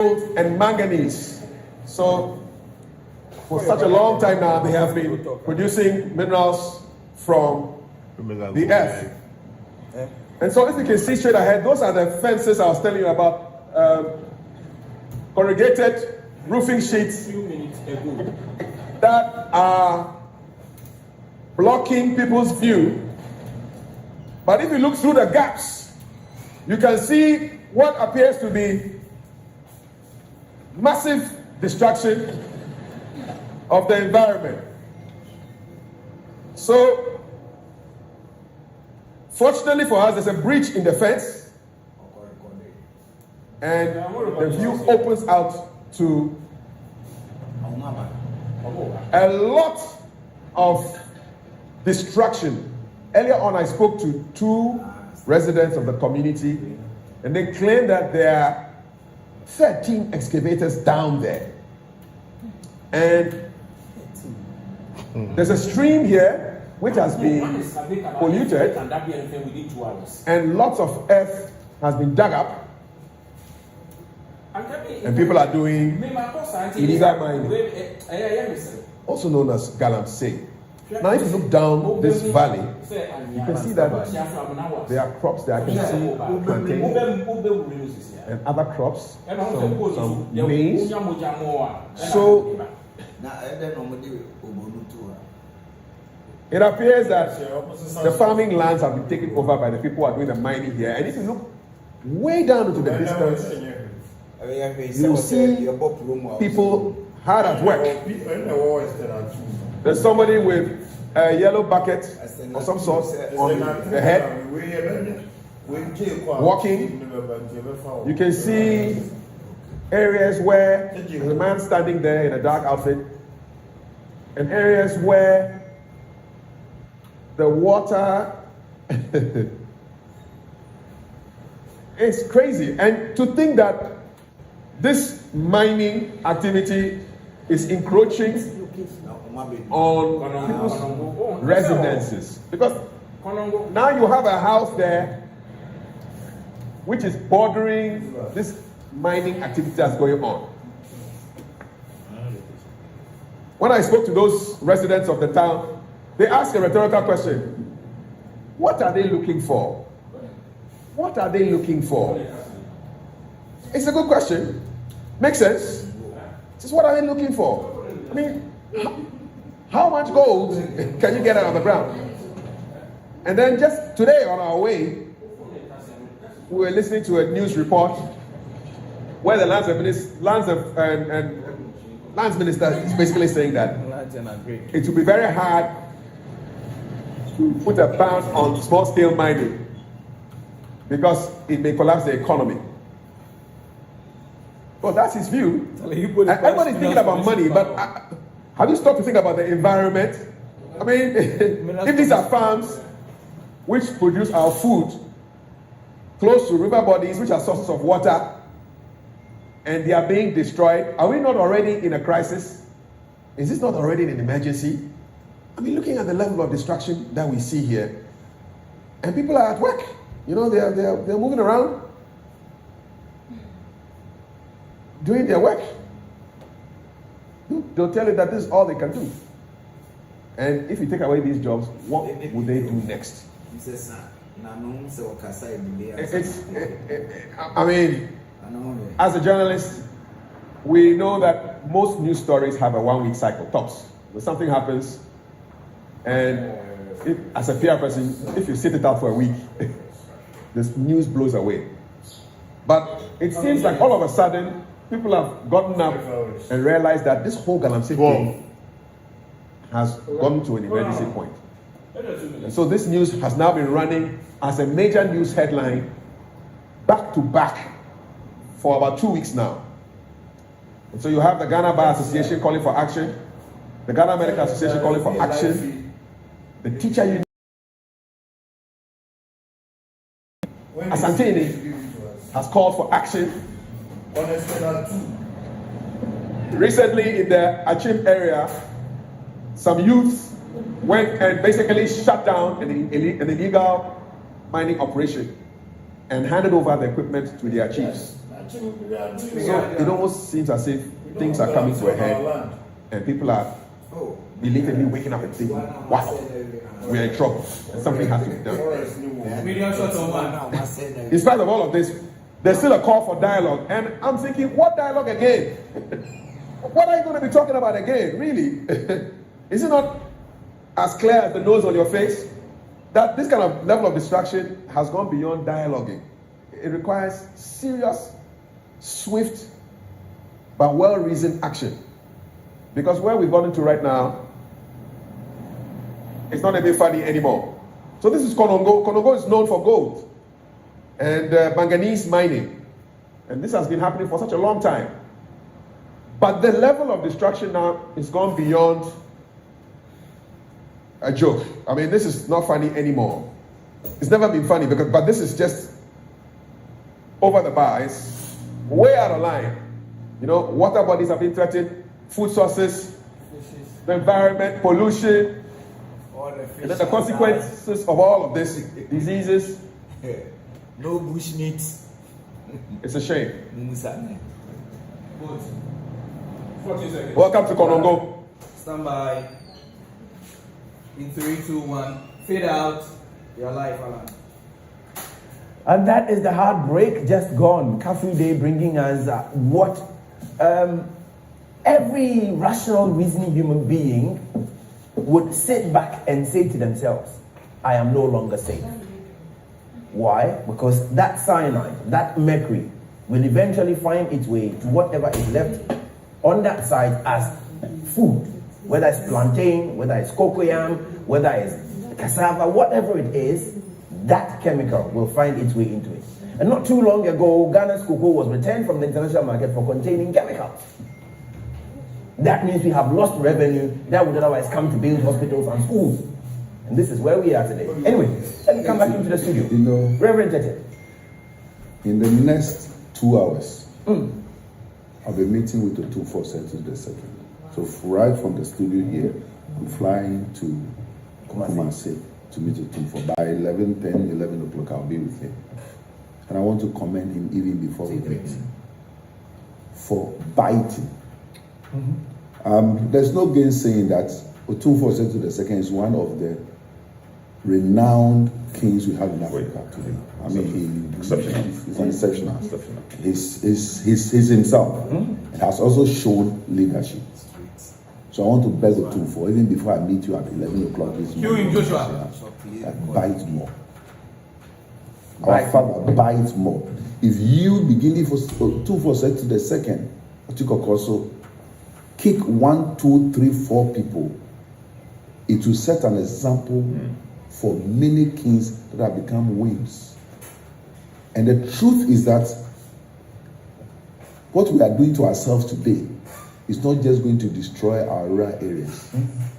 and manganese. So for such a long time now, they have been producing minerals from the earth. And so if you can see straight ahead, those are the fences I was telling you about, corrugated roofing sheets that are blocking people's view. But if you look through the gaps, you can see what appears to be massive destruction of the environment. So, fortunately for us, there's a breach in the fence, and the view opens out to a lot of destruction. Earlier on, I spoke to 2 residents of the community, and they claim that there are 13 excavators down there. And there's a stream here which has been polluted, and lots of earth has been dug up, and people are doing illegal mining, also known as Galamsey. Now, if you look down this valley, you can see that there are crops there. I can see plantain and other crops, some maize. So it appears that the farming lands have been taken over by the people who are doing the mining here. And if you look way down into the distance, you see people hard at work. There's somebody with a yellow bucket of some sort on the head, walking. You can see areas where there's a man standing there in a dark outfit, and areas where the water is crazy. And to think that this mining activity is encroaching on people's residences, because now you have a house there which is bordering this mining activity that's going on. When I spoke to those residents of the town, they asked a rhetorical question: what are they looking for? What are they looking for? It's a good question. Makes sense. Just what are they looking for? I mean, how much gold can you get out of the ground? And then just today on our way, we were listening to a news report where the lands minister is basically saying that it will be very hard to put a ban on small-scale mining because it may collapse the economy. Well, that's his view. Everybody's thinking about money, but have you stopped to think about the environment? I mean, if these are farms which produce our food close to river bodies, which are sources of water, and they are being destroyed, are we not already in a crisis? Is this not already an emergency? I mean, looking at the level of destruction that we see here, and people are at work. You know, they're moving around, doing their work. They'll tell you that this is all they can do. And if you take away these jobs, what would they do next? I mean, as a journalist, we know that most news stories have a 1-week cycle, tops. When something happens, and as a PR person, if you sit it out for a week, this news blows away. But it seems like all of a sudden, people have gotten up and realized that this whole Galamsey thing has gone to an emergency point. And so this news has now been running as a major news headline back to back for about 2 weeks now. And so you have the Ghana Bar Association calling for action, the Ghana Medical Association calling for action, the teacher union, Asantini has called for action. Recently in the Achim area, some youths went and basically shut down an illegal mining operation and handed over the equipment to their chiefs. So it almost seems as if things are coming to a head, and people are belatedly waking up and thinking, wow, we're in trouble, and something has to be done. In spite of all of this, there's still a call for dialogue, and I'm thinking, what dialogue again? What are you going to be talking about again, really? Is it not as clear as the nose on your face that this kind of level of distraction has gone beyond dialoguing? It requires serious, swift, but well-reasoned action. Because where we've gotten to right now, it's not a bit funny anymore. So this is Konongo. Konongo is known for gold and manganese mining. And this has been happening for such a long time. But the level of distraction now is gone beyond a joke. I mean, this is not funny anymore. It's never been funny, but this is just over the bar. It's way out of line. You know, water bodies have been threatened, food sources, the environment, pollution, and then the consequences of all of this, diseases. No bush meat. It's a shame. Welcome to Konongo. Stand by. In 3, 2, 1. Fade out. Your life, Alan. And that is the heartbreak just gone. Curfew Day bringing us what every rational, reasoning human being would sit back and say to themselves, I am no longer safe. Why? Because that cyanide, that mercury, will eventually find its way to whatever is left on that side as food. Whether it's plantain, whether it's cocoyam, whether it's cassava, whatever it is, that chemical will find its way into it. And not too long ago, Ghana's cocoa was returned from the international market for containing chemicals. That means we have lost revenue that would otherwise come to build hospitals and schools. And this is where we are today. Anyway, let me come back into the studio. You know, Reverend Tete. in the next 2 hours, I'll be meeting with the 247 the second. So right from the studio here, I'm flying to Kumasi to meet with him for by 11 o'clock. I'll be with him. And I want to commend him even before we meet for biting. There's no gainsaying that Otumfuo the second is one of the renowned kings we have in Africa today. I mean, he's exceptional. He's himself. And has also shown leadership. So I want to beg Otumfuo, even before I meet you at 11 o'clock this morning, that bite more. Our father bites more. If you beginning for Otumfuo the second, Otikokoso, kick 1, 2, 3, 4 people, it will set an example for many kings that have become waves. And the truth is that what we are doing to ourselves today is not just going to destroy our rural areas,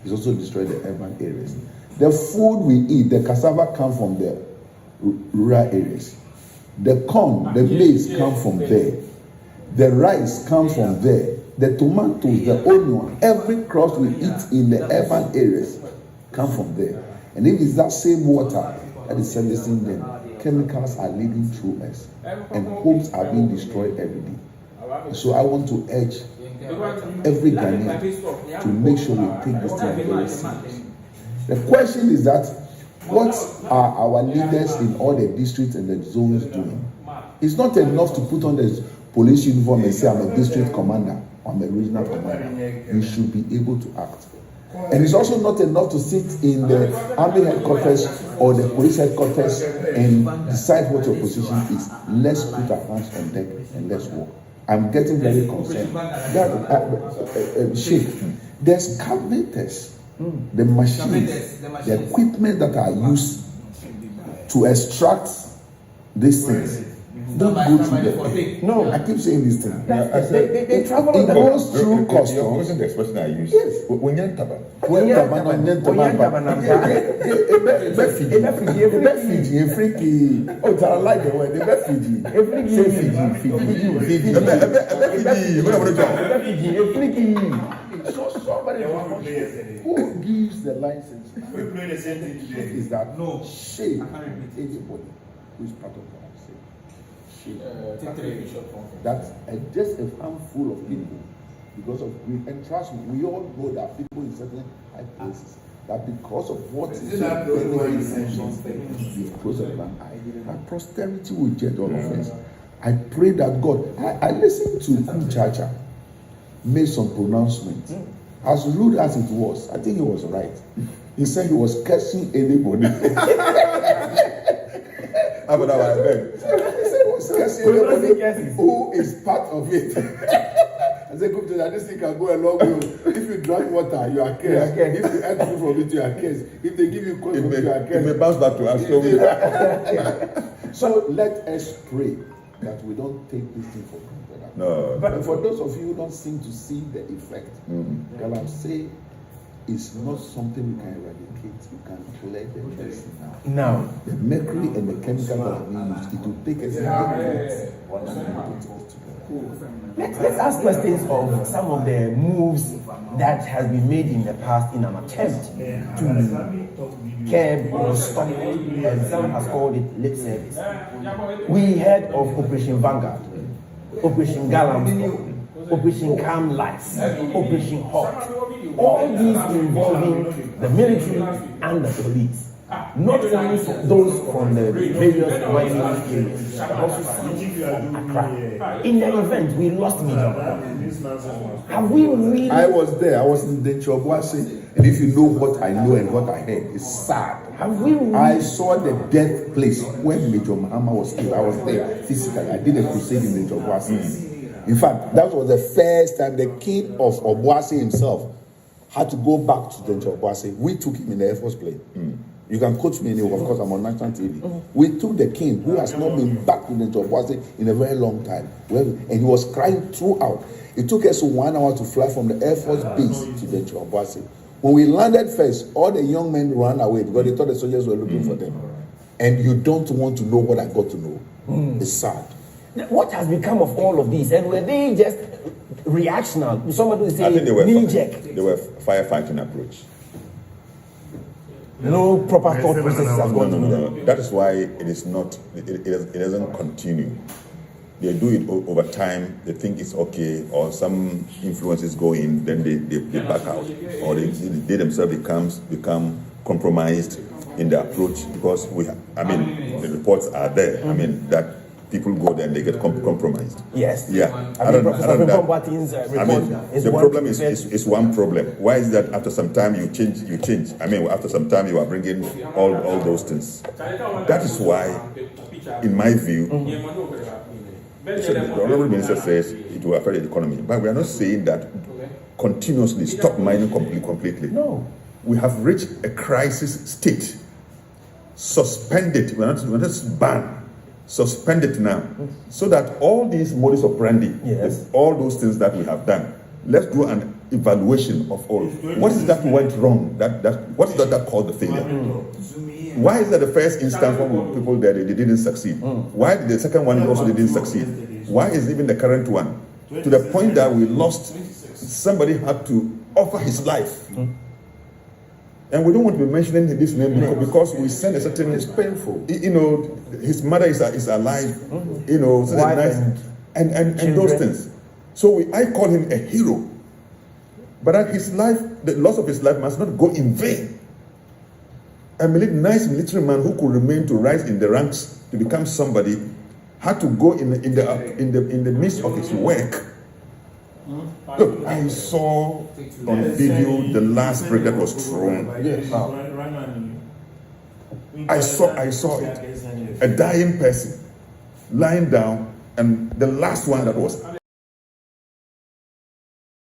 it's also destroy the urban areas. The food we eat, the cassava comes from the rural areas. The corn, the maize come from there. The rice comes from there. The tomatoes, the onion, every crop we eat in the urban areas come from there. And if it's that same water that is servicing them, chemicals are leading through us, and homes are being destroyed every day. So I want to urge every Ghanaian to make sure we take this thing very seriously. The question is that, what are our leaders in all the districts and the zones doing? It's not enough to put on the police uniform and say, I'm a district commander, I'm a regional commander. You should be able to act. And it's also not enough to sit in the army headquarters or the police headquarters and decide what your position is. Let's put our hands on deck and let's work. I'm getting very concerned. The excavators, the machines, the equipment that are used to extract these things, don't go through the. No, I keep saying this thing. They travel on it the goes through customs. Wasn't the expression I used? Yes. Oh, I like the word. So somebody who gives the license is that no shame anybody who is part of what I say. Take 3 short form. That's just a handful of people because of greed. And trust me, we all know that people in certain high places that because of what is that the only one you mentioned? the close of one eye, that prosperity will jet all of us. I pray that God. I listened to Kuchacha made some pronouncement. As rude as it was, I think he was right. He said he was cursing anybody. How about that? He said he was cursing anybody who is part of it. I said, come to that, this thing can go a long way. If you drink water, you are cursed. If you eat food from it, you are cursed. If they give you cold food, you are cursed. It may bounce back to us. So let us pray that we don't take this thing for granted. No. But for those of you who don't seem to see the effect, Galamsey is not something we can eradicate. We can clear the person now. The mercury and the chemical that are being used, it will take us Let's ask questions of some of the moves that has been made in the past in an attempt to curb or stop, and some has called it lip service. We heard of Operation Vanguard, Operation Galamsey, Operation Calm Lights, Operation Hawk, all these involving the military and the police. Not only those from the various mining areas, but also some from Accra. In the event, we lost Major. Have we really? I was there. I was in the Chobwase, and if you know what I know and what I heard, it's sad. Have we really? I saw the death place where Major Mahama was killed. I was there physically. I did a crusade in the Chobwase. In fact, that was the first time the king of Obuasi himself had to go back to the Chobwase. We took him in the Air Force plane. You can quote me anyway, of course, I'm on national TV. We took the king, who has not been back to the Chobwase in a very long time, and he was crying throughout. It took us 1 hour to fly from the Air Force base to the Chobwase. When we landed first, all the young men ran away because they thought the soldiers were looking for them. And you don't want to know what I got to know. It's sad. What has become of all of these? And were they just reactional? Somebody would say knee-jerk. They were firefighting approach. No proper thought process has gone through them. No. That is why it is not. It doesn't continue. They do it over time. They think it's okay, or some influences go in, then they back out, or they themselves become compromised in the approach because the reports are there. That people go there and they get compromised. Yes. Yeah. The problem is one problem. Why is that after some time you change? After some time you are bringing all those things. That is why, in my view, the Honorable Minister says it will affect the economy. But we are not saying that continuously stop mining completely. No. We have reached a crisis state. Suspend it. We're not ban. Suspend it now, so that all these modus operandi, all those things that we have done, let's do an evaluation of all. What is that went wrong? What is that called the failure? Why is that the first instance when people there they didn't succeed? Why the second one also didn't succeed? Why is even the current one to the point that we lost? Somebody had to offer his life. And we don't want to be mentioning his name because we send a certain. It's painful. His mother is alive. So nice, and those things. So I call him a hero. But that his life, the loss of his life, must not go in vain. A nice military man who could remain to rise in the ranks to become somebody had to go in the midst of his work. Look, I saw on video the last brick that was thrown. I saw it. A dying person lying down, and the last one that was